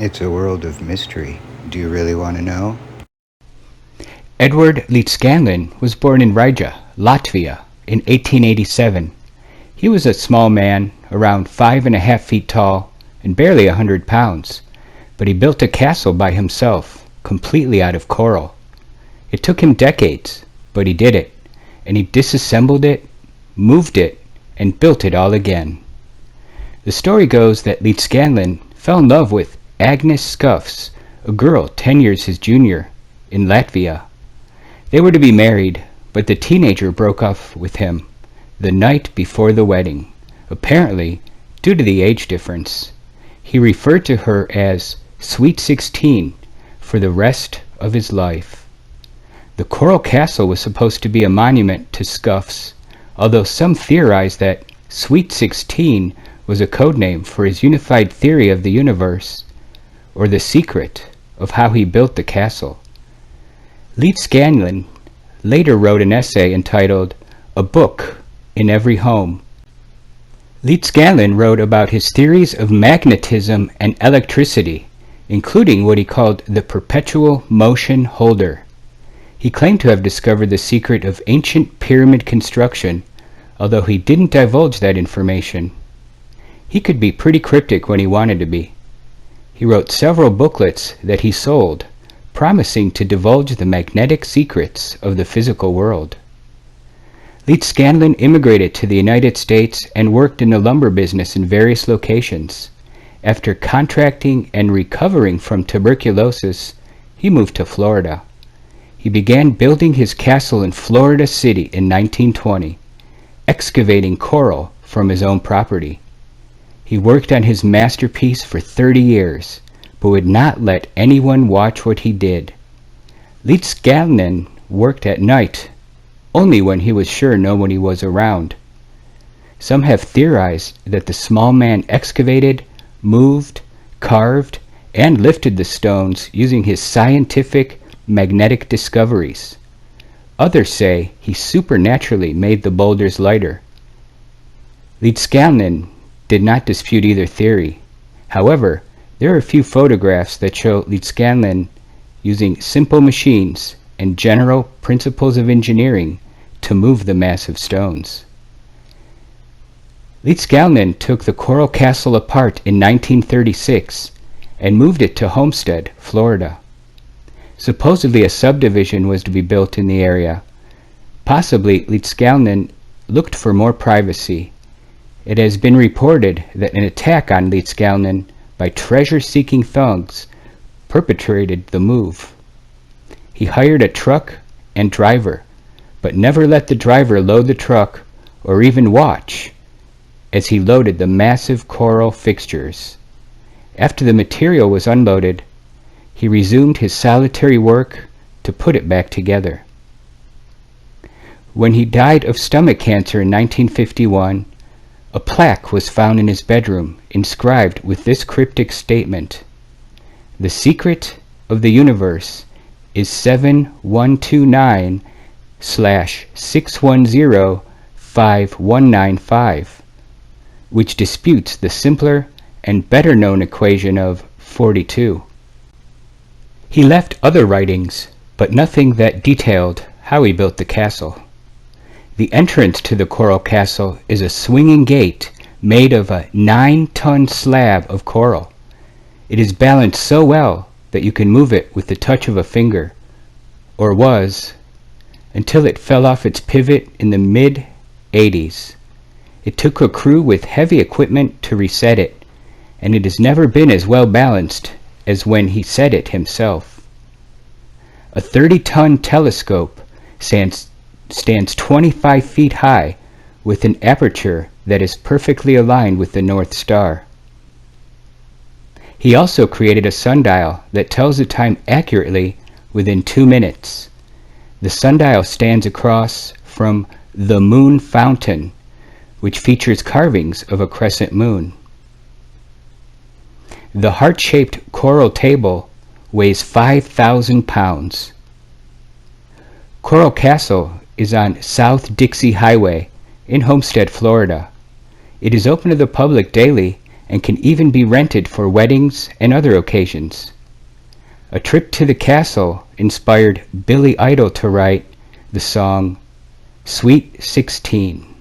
It's a world of mystery. Do you really want to know? Edward Leedskalnin was born in Riga, Latvia, in 1887. He was a small man, around 5.5 feet tall, and barely 100 pounds, but he built a castle by himself, completely out of coral. It took him decades, but he did it, and he disassembled it, moved it, and built it all again. The story goes that Leedskalnin fell in love with Agnes Scuffs, a girl 10 years his junior, in Latvia. They were to be married, but the teenager broke off with him the night before the wedding, apparently due to the age difference. He referred to her as Sweet 16 for the rest of his life. The Coral Castle was supposed to be a monument to Scuffs, although some theorize that Sweet 16 was a codename for his unified theory of the universe, or the secret of how he built the castle. Leedskalnin later wrote an essay entitled A Book in Every Home. Leedskalnin wrote about his theories of magnetism and electricity, including what he called the perpetual motion holder. He claimed to have discovered the secret of ancient pyramid construction, although he didn't divulge that information. He could be pretty cryptic when he wanted to be. He wrote several booklets that he sold, promising to divulge the magnetic secrets of the physical world. Leedskalnin immigrated to the United States and worked in the lumber business in various locations. After contracting and recovering from tuberculosis, he moved to Florida. He began building his castle in Florida City in 1920, excavating coral from his own property. He worked on his masterpiece for 30 years, but would not let anyone watch what he did. Leedskalnin worked at night, only when he was sure nobody was around. Some have theorized that the small man excavated, moved, carved, and lifted the stones using his scientific magnetic discoveries. Others say he supernaturally made the boulders lighter. Leedskalnin did not dispute either theory. However, there are a few photographs that show Leedskalnin using simple machines and general principles of engineering to move the massive stones. Leedskalnin took the Coral Castle apart in 1936 and moved it to Homestead, Florida. Supposedly a subdivision was to be built in the area. Possibly Leedskalnin looked for more privacy. It has been reported that an attack on Leedskalnin by treasure-seeking thugs perpetrated the move. He hired a truck and driver, but never let the driver load the truck or even watch as he loaded the massive coral fixtures. After the material was unloaded, he resumed his solitary work to put it back together. When he died of stomach cancer in 1951, a plaque was found in his bedroom inscribed with this cryptic statement: "The secret of the universe is 7129/6105195, which disputes the simpler and better known equation of 42. He left other writings, but nothing that detailed how he built the castle. The entrance to the Coral Castle is a swinging gate made of a 9-ton slab of coral. It is balanced so well that you can move it with the touch of a finger, or was, until it fell off its pivot in the mid-80s. It took a crew with heavy equipment to reset it, and it has never been as well balanced as when he set it himself. A 30-ton telescope stands 25 feet high with an aperture that is perfectly aligned with the North Star. He also created a sundial that tells the time accurately within 2 minutes. The sundial stands across from the Moon Fountain, which features carvings of a crescent moon. The heart-shaped coral table weighs 5,000 pounds. Coral Castle is on South Dixie Highway in Homestead, Florida. It is open to the public daily and can even be rented for weddings and other occasions. A trip to the castle inspired Billy Idol to write the song Sweet 16.